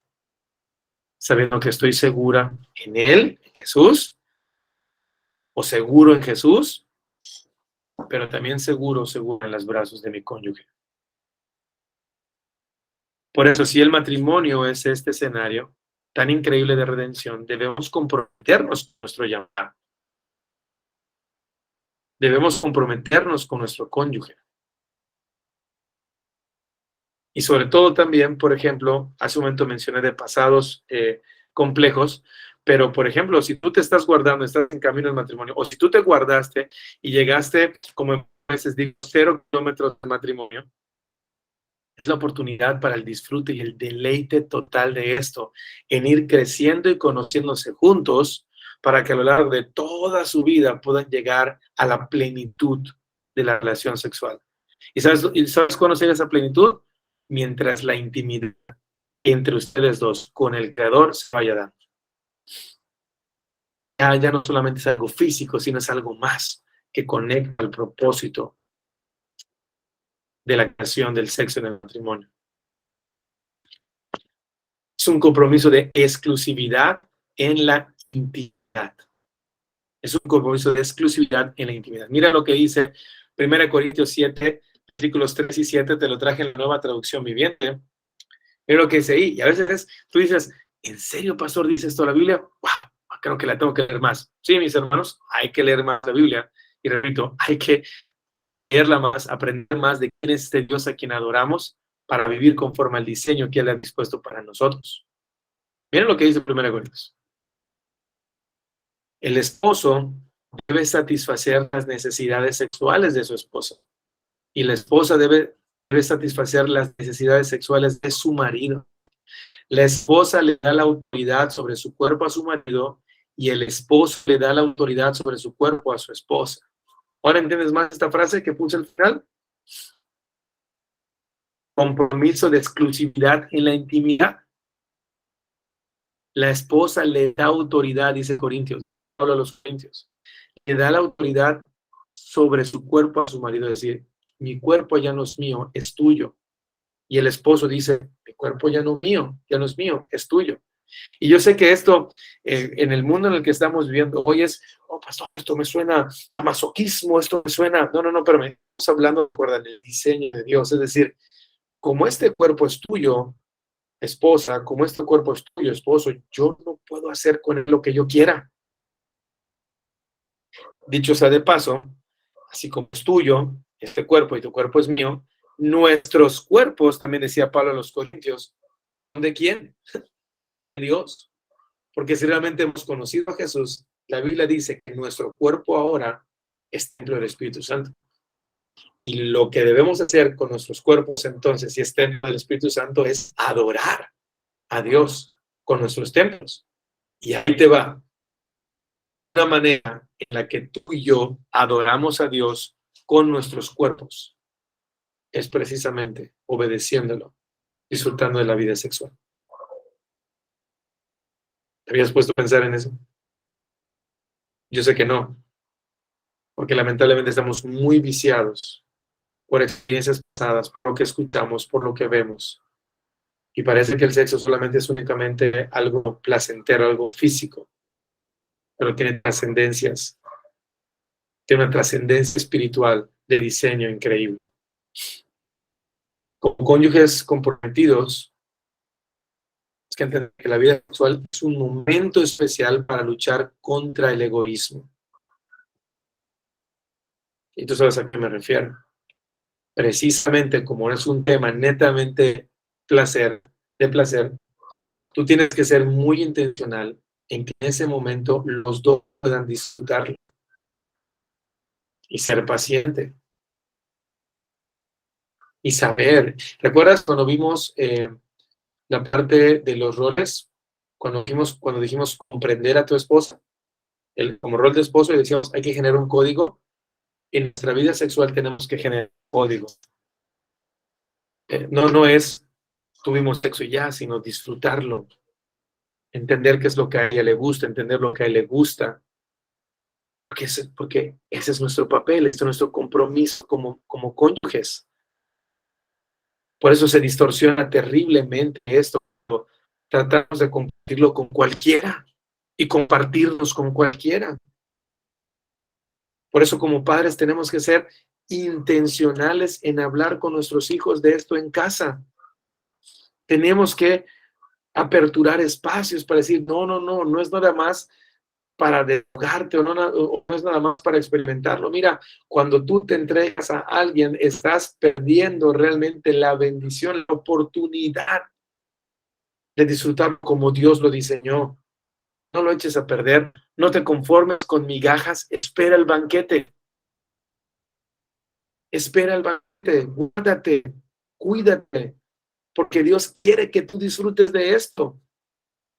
sabiendo que estoy segura en Él, en Jesús, o seguro en Jesús, pero también seguro en los brazos de mi cónyuge. Por eso, si el matrimonio es este escenario tan increíble de redención, debemos comprometernos con nuestro llamado. Debemos comprometernos con nuestro cónyuge. Y sobre todo también, por ejemplo, hace un momento mencioné de pasados complejos, pero por ejemplo, si tú te estás guardando, estás en camino al matrimonio, o si tú te guardaste y llegaste, como a veces digo, 0 kilómetros de matrimonio, es la oportunidad para el disfrute y el deleite total de esto, en ir creciendo y conociéndose juntos, para que a lo largo de toda su vida puedan llegar a la plenitud de la relación sexual. ¿Y sabes cuándo llega esa plenitud? Mientras la intimidad entre ustedes dos con el Creador se vaya dando. Ya no solamente es algo físico, sino es algo más que conecta al propósito de la creación del sexo en el matrimonio. Es un compromiso de exclusividad en la intimidad. Es un compromiso de exclusividad en la intimidad. Mira lo que dice 1 Corintios 7, versículos 3 y 7, te lo traje en la Nueva Traducción Viviente. Mira lo que dice ahí. Y a veces tú dices, ¿en serio, pastor, dice esto la Biblia? ¡Wow! Creo que la tengo que leer más. Sí, mis hermanos, hay que leer más la Biblia. Y repito, hay que leerla más, aprender más de quién es este Dios a quien adoramos para vivir conforme al diseño que Él ha dispuesto para nosotros. Miren lo que dice 1 Corintios. El esposo debe satisfacer las necesidades sexuales de su esposa y la esposa debe satisfacer las necesidades sexuales de su marido. La esposa le da la autoridad sobre su cuerpo a su marido y el esposo le da la autoridad sobre su cuerpo a su esposa. ¿Ahora entiendes más esta frase que puse al final? Compromiso de exclusividad en la intimidad. La esposa le da autoridad, dice Corintios, Pablo a los Corintios, le da la autoridad sobre su cuerpo a su marido, es decir, mi cuerpo ya no es mío, es tuyo. Y el esposo dice, mi cuerpo ya no es mío, es tuyo. Y yo sé que esto, en el mundo en el que estamos viviendo hoy es, oh, pastor, esto me suena a masoquismo, esto me suena, no, pero me estamos hablando, recuerdan, el diseño de Dios, es decir, como este cuerpo es tuyo, esposa, como este cuerpo es tuyo, esposo, yo no puedo hacer con él lo que yo quiera. Dicho sea de paso, así como es tuyo, este cuerpo y tu cuerpo es mío, nuestros cuerpos, también decía Pablo a los Corintios, ¿son de quién? De Dios. Porque si realmente hemos conocido a Jesús, la Biblia dice que nuestro cuerpo ahora es templo del Espíritu Santo. Y lo que debemos hacer con nuestros cuerpos entonces, si es templo del Espíritu Santo, es adorar a Dios con nuestros templos. Y ahí te va. una manera en la que tú y yo adoramos a Dios con nuestros cuerpos es precisamente obedeciéndolo, disfrutando de la vida sexual. ¿Te habías puesto a pensar en eso? Yo sé que no, porque lamentablemente estamos muy viciados por experiencias pasadas, por lo que escuchamos, por lo que vemos. Y parece que el sexo solamente es únicamente algo placentero, algo físico, pero tiene trascendencias, tiene una trascendencia espiritual de diseño increíble. Como cónyuges comprometidos, es que entender que la vida sexual es un momento especial para luchar contra el egoísmo. Y tú sabes a qué me refiero. Precisamente como es un tema netamente de placer, tú tienes que ser muy intencional en que en ese momento los dos puedan disfrutarlo y ser paciente y saber. ¿Recuerdas cuando vimos la parte de los roles? Cuando dijimos comprender a tu esposa, como rol de esposo, y decíamos hay que generar un código. En nuestra vida sexual tenemos que generar un código. No es tuvimos sexo y ya, sino disfrutarlo, entender qué es lo que a ella le gusta, entender lo que a él le gusta, porque ese es nuestro papel, este es nuestro compromiso como cónyuges. Por eso se distorsiona terriblemente esto. Tratamos de compartirlo con cualquiera y compartirnos con cualquiera. Por eso como padres tenemos que ser intencionales en hablar con nuestros hijos de esto en casa. Tenemos que aperturar espacios para decir, no es nada más para desahogarte o no es nada más para experimentarlo. Mira, cuando tú te entregas a alguien, estás perdiendo realmente la bendición, la oportunidad de disfrutar como Dios lo diseñó. No lo eches a perder, no te conformes con migajas, espera el banquete. Espera el banquete, guárdate, cuídate, porque Dios quiere que tú disfrutes de esto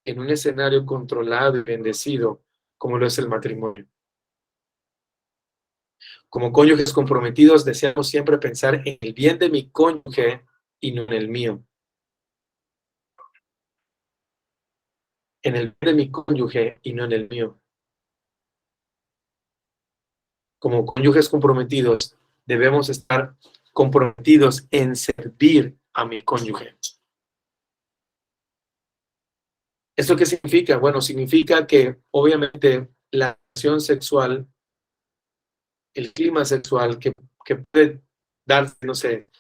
en un escenario controlado y bendecido como lo es el matrimonio. Como cónyuges comprometidos, deseamos siempre pensar en el bien de mi cónyuge y no en el mío. En el bien de mi cónyuge y no en el mío. Como cónyuges comprometidos, debemos estar comprometidos en servir a mi cónyuge. ¿Esto qué significa? Bueno, significa que obviamente la acción sexual, el clima sexual que puede darse, no sé,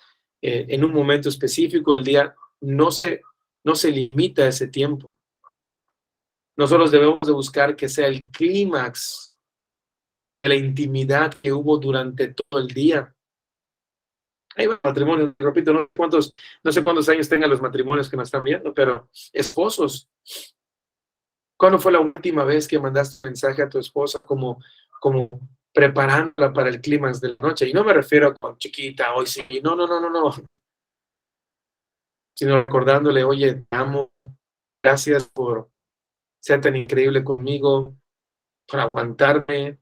en un momento específico del día, no se limita a ese tiempo. Nosotros debemos de buscar que sea el clímax de la intimidad que hubo durante todo el día. Hay matrimonios, repito, no sé cuántos años tengan los matrimonios que nos están viendo, pero esposos, ¿cuándo fue la última vez que mandaste un mensaje a tu esposa como preparándola para el clímax de la noche? Y no me refiero a chiquita, hoy sí, no, sino recordándole, oye, te amo, gracias por ser tan increíble conmigo, por aguantarme,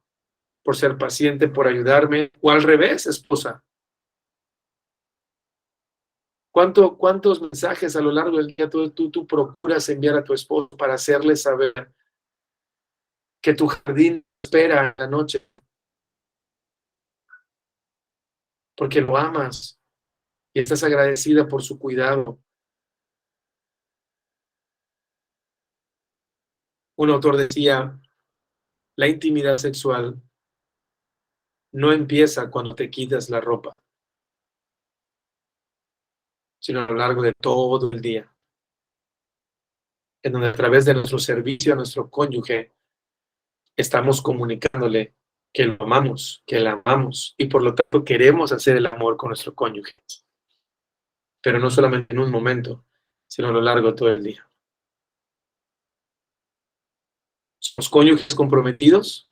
por ser paciente, por ayudarme, o al revés, esposa. ¿Cuántos mensajes a lo largo del día tú procuras enviar a tu esposo para hacerle saber que tu jardín espera en la noche? Porque lo amas y estás agradecida por su cuidado. Un autor decía, la intimidad sexual no empieza cuando te quitas la ropa, sino a lo largo de todo el día, en donde a través de nuestro servicio a nuestro cónyuge estamos comunicándole que lo amamos, que la amamos y por lo tanto queremos hacer el amor con nuestro cónyuge, pero no solamente en un momento, sino a lo largo de todo el día. Somos cónyuges comprometidos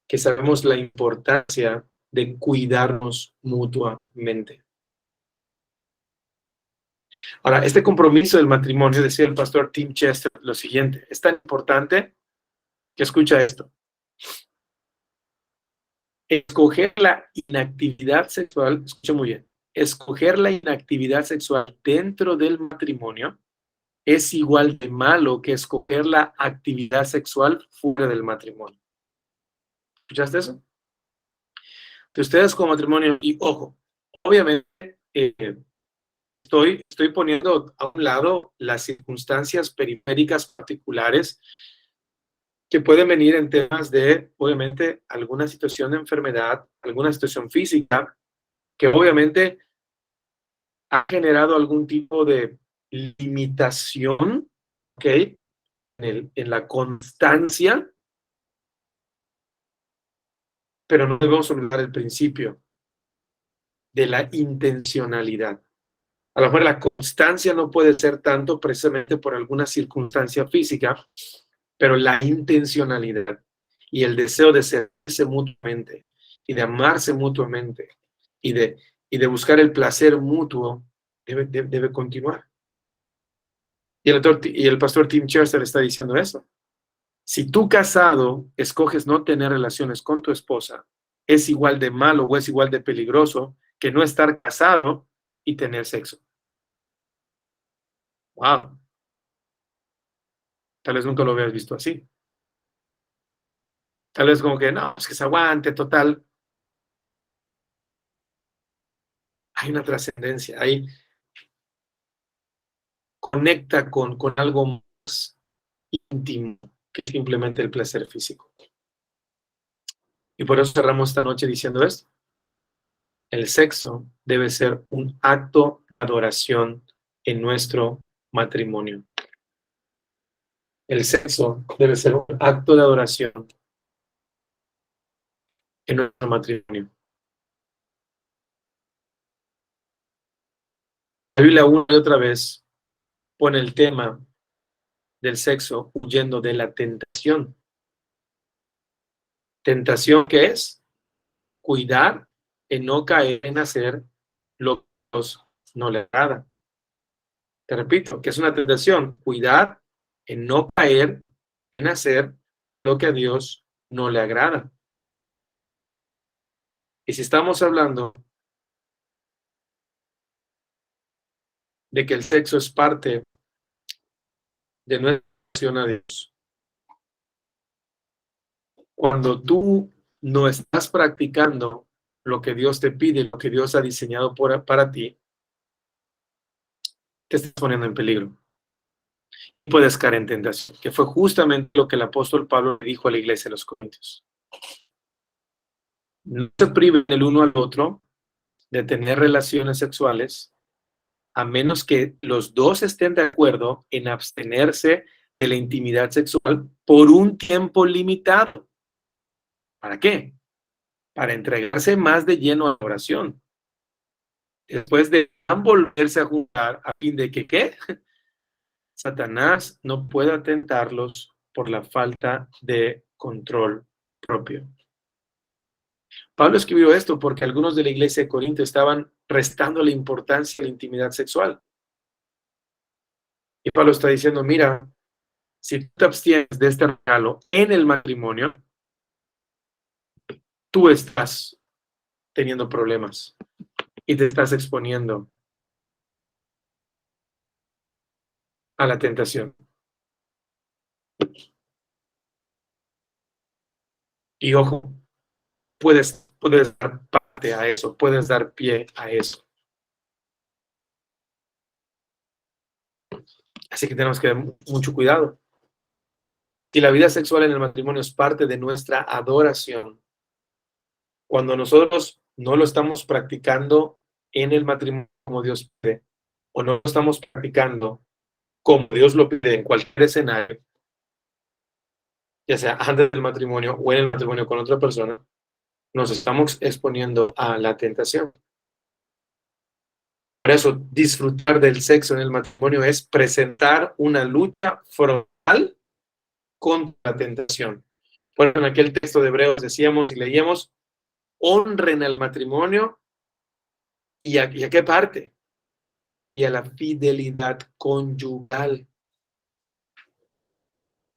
que sabemos la importancia de cuidarnos mutuamente. Ahora, este compromiso del matrimonio, decía el pastor Tim Chester, lo siguiente, es tan importante que escucha esto. Escoger la inactividad sexual, escucha muy bien, escoger la inactividad sexual dentro del matrimonio es igual de malo que escoger la actividad sexual fuera del matrimonio. ¿Escuchaste eso? De ustedes como matrimonio, y ojo, obviamente estoy poniendo a un lado las circunstancias periféricas particulares que pueden venir en temas de, obviamente, alguna situación de enfermedad, alguna situación física, que obviamente ha generado algún tipo de limitación, ¿ok? En la constancia, pero no debemos olvidar el principio de la intencionalidad. A lo mejor la constancia no puede ser tanto precisamente por alguna circunstancia física, pero la intencionalidad y el deseo de servirse mutuamente y de amarse mutuamente y de buscar el placer mutuo debe continuar. Y el pastor Tim Chester está diciendo eso. Si tú casado escoges no tener relaciones con tu esposa, es igual de malo o es igual de peligroso que no estar casado y tener sexo. Wow, tal vez nunca lo habías visto así. Tal vez como que no, es que se aguante, total. Hay una trascendencia, ahí conecta con algo más íntimo que simplemente el placer físico. Y por eso cerramos esta noche diciendo esto. El sexo debe ser un acto de adoración en nuestro matrimonio. El sexo debe ser un acto de adoración en nuestro matrimonio. La Biblia una y otra vez pone el tema del sexo huyendo de la tentación. ¿Tentación qué es? Cuidar en no caer en hacer lo que Dios no le agrada. Te repito, que es una tentación, cuidar en no caer en hacer lo que a Dios no le agrada. Y si estamos hablando de que el sexo es parte de nuestra relación a Dios, cuando tú no estás practicando lo que Dios te pide, lo que Dios ha diseñado para ti, te estás poniendo en peligro. Puedes caer en tentación, que fue justamente lo que el apóstol Pablo le dijo a la iglesia de los Corintios. No se priven el uno al otro de tener relaciones sexuales, a menos que los dos estén de acuerdo en abstenerse de la intimidad sexual por un tiempo limitado. ¿Para qué? Para entregarse más de lleno a la oración. Después de volverse a juntar a fin de que, ¿qué? Satanás no pueda tentarlos por la falta de control propio. Pablo escribió esto porque algunos de la iglesia de Corinto estaban restando la importancia a la intimidad sexual. Y Pablo está diciendo, mira, si tú te abstienes de este regalo en el matrimonio, tú estás teniendo problemas y te estás exponiendo a la tentación. Y ojo, puedes dar parte a eso, puedes dar pie a eso. Así que tenemos que tener mucho cuidado. Y la vida sexual en el matrimonio es parte de nuestra adoración. Cuando nosotros no lo estamos practicando en el matrimonio como Dios pide, o no lo estamos practicando como Dios lo pide en cualquier escenario, ya sea antes del matrimonio o en el matrimonio con otra persona, nos estamos exponiendo a la tentación. Por eso, disfrutar del sexo en el matrimonio es presentar una lucha frontal contra la tentación. Por eso en aquel texto de Hebreos decíamos y leíamos, honren al matrimonio y a qué parte? Y a la fidelidad conyugal.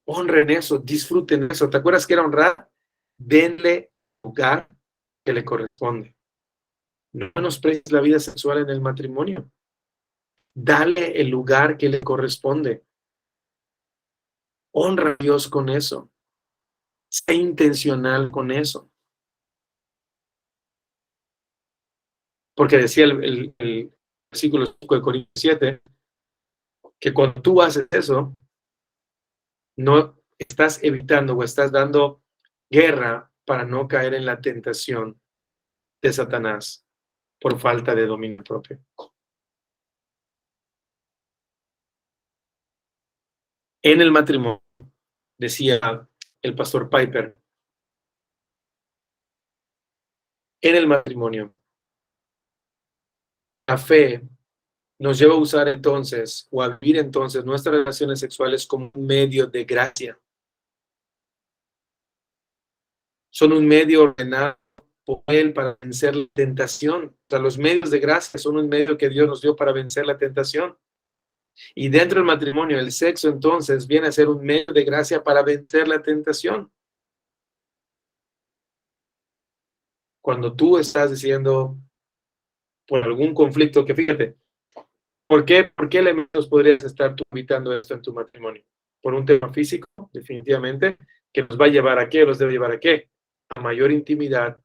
Honren eso, disfruten eso. ¿Te acuerdas que era honrar? Denle lugar que le corresponde. No menosprecies la vida sexual en el matrimonio. Dale el lugar que le corresponde. Honra a Dios con eso. Sé intencional con eso. Porque decía el versículo 5 de Corintios 7, que cuando tú haces eso, no estás evitando o estás dando guerra para no caer en la tentación de Satanás por falta de dominio propio. En el matrimonio, decía el pastor Piper, en el matrimonio, la fe nos lleva a usar entonces o a vivir entonces nuestras relaciones sexuales como un medio de gracia. Son un medio ordenado por Él para vencer la tentación. O sea, los medios de gracia son un medio que Dios nos dio para vencer la tentación. Y dentro del matrimonio, el sexo entonces viene a ser un medio de gracia para vencer la tentación. Cuando tú estás diciendo por algún conflicto, que fíjate, ¿por qué elementos podrías estar tú evitando esto en tu matrimonio? Por un tema físico, definitivamente, que nos va a llevar a qué, nos debe llevar a qué, a mayor intimidad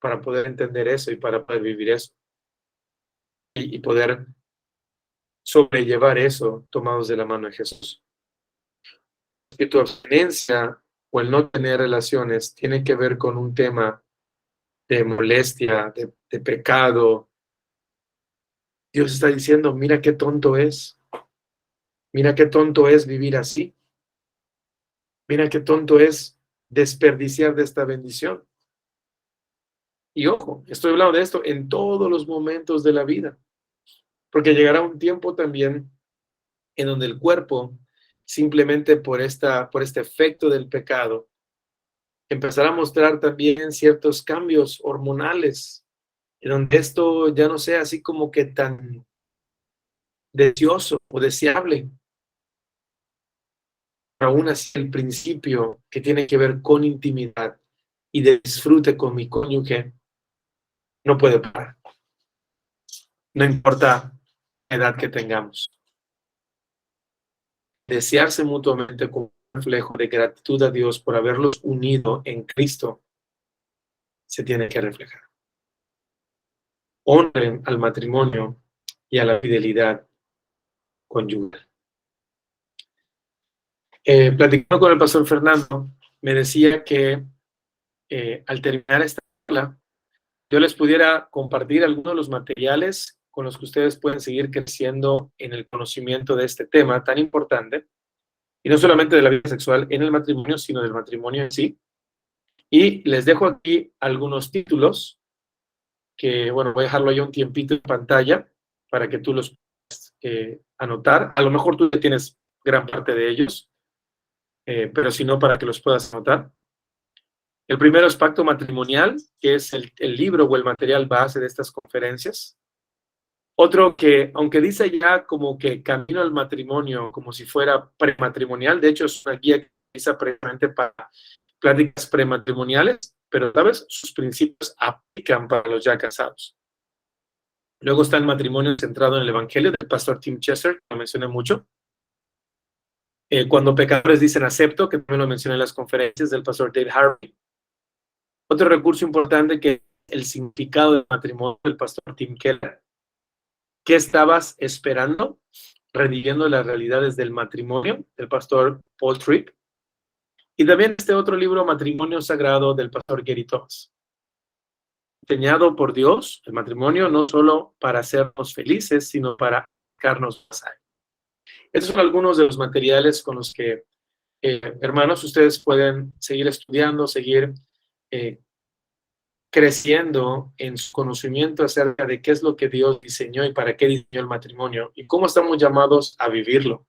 para poder entender eso y para poder vivir eso. Y poder sobrellevar eso tomados de la mano de Jesús. Que tu abstinencia o el no tener relaciones tiene que ver con un tema de molestia, de pecado. Dios está diciendo, mira qué tonto es. Mira qué tonto es vivir así. Mira qué tonto es desperdiciar de esta bendición. Y ojo, estoy hablando de esto en todos los momentos de la vida. Porque llegará un tiempo también en donde el cuerpo, simplemente por este efecto del pecado, empezará a mostrar también ciertos cambios hormonales, en donde esto ya no sea así como que tan deseoso o deseable. Pero aún así, el principio que tiene que ver con intimidad y de disfrute con mi cónyuge no puede parar. No importa la edad que tengamos. Desearse mutuamente como un reflejo de gratitud a Dios por haberlos unido en Cristo se tiene que reflejar. Honren al matrimonio y a la fidelidad conyugal. Platicando con el pastor Fernando, me decía que al terminar esta charla, yo les pudiera compartir algunos de los materiales con los que ustedes pueden seguir creciendo en el conocimiento de este tema tan importante, y no solamente de la vida sexual en el matrimonio, sino del matrimonio en sí. Y les dejo aquí algunos títulos que, bueno, voy a dejarlo ya un tiempito en pantalla para que tú los puedas anotar. A lo mejor tú ya tienes gran parte de ellos, pero si no, para que los puedas anotar. El primero es Pacto Matrimonial, que es el libro o el material base de estas conferencias. Otro que, aunque dice ya como que Camino al Matrimonio, como si fuera prematrimonial, de hecho es una guía que utiliza precisamente para pláticas prematrimoniales, pero, ¿sabes? Sus principios aplican para los ya casados. Luego está el matrimonio centrado en el Evangelio, del pastor Tim Chester, que lo mencioné mucho. Cuando pecadores dicen acepto, que también lo mencioné en las conferencias del pastor Dave Harvey. Otro recurso importante que es el significado del matrimonio del pastor Tim Keller. ¿Qué estabas esperando? Reviviendo las realidades del matrimonio, del pastor Paul Tripp. Y también este otro libro, Matrimonio Sagrado, del pastor Gary Thomas. Diseñado por Dios, el matrimonio, no solo para hacernos felices, sino para acercarnos más a Él. Estos son algunos de los materiales con los que, hermanos, ustedes pueden seguir estudiando, seguir creciendo en su conocimiento acerca de qué es lo que Dios diseñó y para qué diseñó el matrimonio y cómo estamos llamados a vivirlo,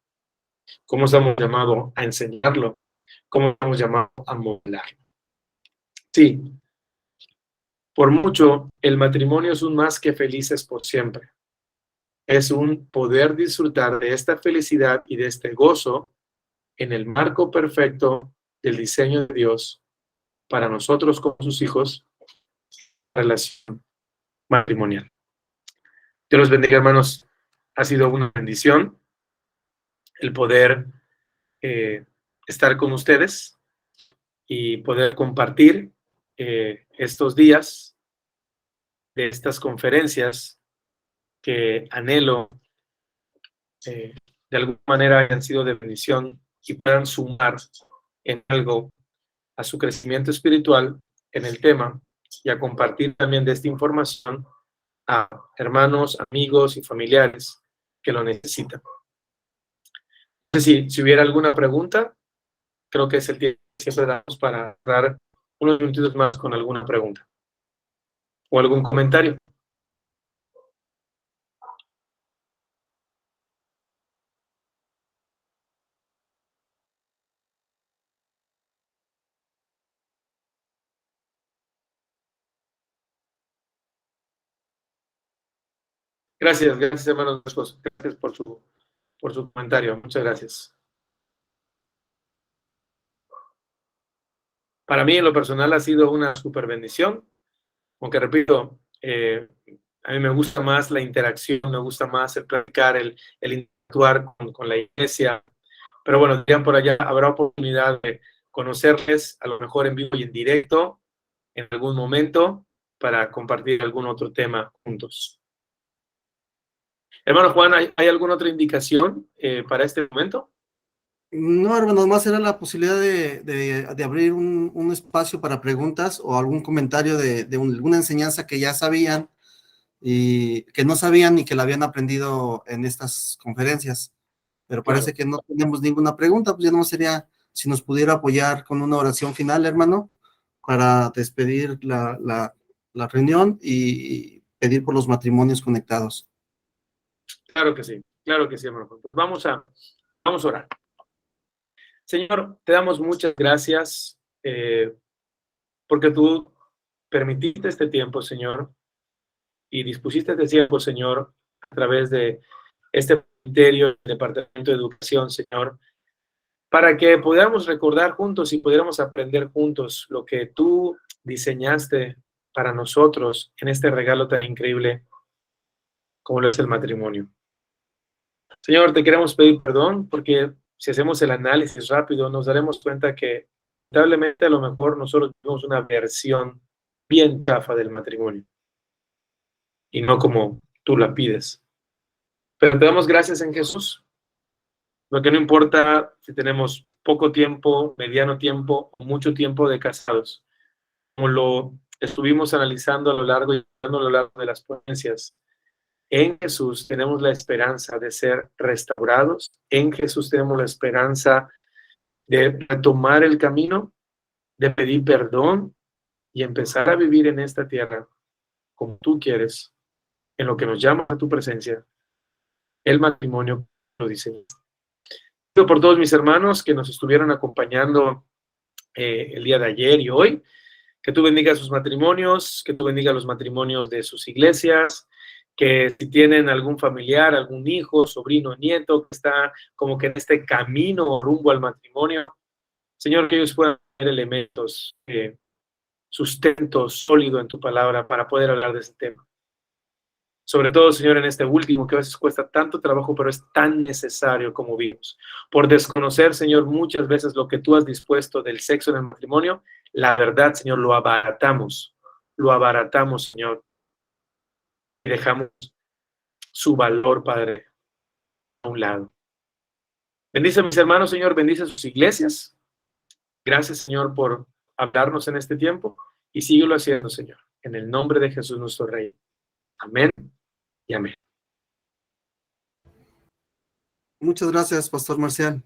cómo estamos llamados a enseñarlo, cómo estamos llamados a modelarlo. Sí, por mucho, el matrimonio es un más que felices por siempre. Es un poder disfrutar de esta felicidad y de este gozo en el marco perfecto del diseño de Dios para nosotros como sus hijos relación matrimonial. Dios los bendiga, hermanos. Ha sido una bendición el poder estar con ustedes y poder compartir estos días de estas conferencias que anhelo de alguna manera hayan sido de bendición y puedan sumar en algo a su crecimiento espiritual en el tema y a compartir también de esta información a hermanos, amigos y familiares que lo necesitan. No sé si hubiera alguna pregunta, creo que es el tiempo que siempre damos para dar unos minutitos más con alguna pregunta o algún comentario. Gracias, hermanos. Gracias por su comentario. Muchas gracias. Para mí, en lo personal, ha sido una súper bendición. Aunque repito, a mí me gusta más la interacción, me gusta más el platicar, el interactuar con la iglesia. Pero bueno, dirían por allá, habrá oportunidad de conocerles, a lo mejor en vivo y en directo, en algún momento, para compartir algún otro tema juntos. Hermano Juan, ¿hay alguna otra indicación para este momento? No, hermano, más era la posibilidad de abrir un espacio para preguntas o algún comentario de alguna enseñanza que ya sabían y que no sabían y que la habían aprendido en estas conferencias. Pero parece que no tenemos ninguna pregunta, pues ya no sería si nos pudiera apoyar con una oración final, hermano, para despedir la reunión y pedir por los matrimonios conectados. Claro que sí, hermano. Vamos a orar. Señor, te damos muchas gracias porque tú permitiste este tiempo, Señor, y dispusiste este tiempo, Señor, a través de este ministerio, el Departamento de Educación, Señor, para que podamos recordar juntos y pudiéramos aprender juntos lo que tú diseñaste para nosotros en este regalo tan increíble como lo es el matrimonio. Señor, te queremos pedir perdón porque si hacemos el análisis rápido nos daremos cuenta que lamentablemente a lo mejor nosotros tenemos una versión bien chafa del matrimonio y no como tú la pides. Pero te damos gracias en Jesús, lo que no importa si tenemos poco tiempo, mediano tiempo o mucho tiempo de casados, como lo estuvimos analizando a lo largo de las ponencias. En Jesús tenemos la esperanza de ser restaurados, en Jesús tenemos la esperanza de tomar el camino, de pedir perdón y empezar a vivir en esta tierra como tú quieres, en lo que nos llama a tu presencia, el matrimonio lo diseñaste. Pido por todos mis hermanos que nos estuvieron acompañando el día de ayer y hoy, que tú bendigas sus matrimonios, que tú bendigas los matrimonios de sus iglesias, que si tienen algún familiar, algún hijo, sobrino, nieto, que está como que en este camino rumbo al matrimonio, Señor, que ellos puedan tener elementos, sustento sólido en tu palabra para poder hablar de este tema. Sobre todo, Señor, en este último, que a veces cuesta tanto trabajo, pero es tan necesario como vimos. Por desconocer, Señor, muchas veces lo que tú has dispuesto del sexo en el matrimonio, la verdad, Señor, lo abaratamos, Señor, y dejamos su valor, Padre, a un lado. Bendice a mis hermanos, Señor, bendice a sus iglesias. Gracias, Señor, por hablarnos en este tiempo y síguelo haciendo, Señor, en el nombre de Jesús nuestro Rey. Amén y amén. Muchas gracias, Pastor Marcial.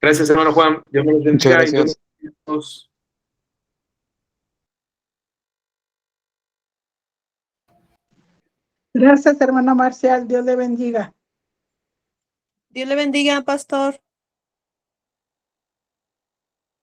Gracias, hermano Juan. Dios me los bendiga y Dios los Gracias, hermano Marcial. Dios le bendiga. Dios le bendiga, pastor.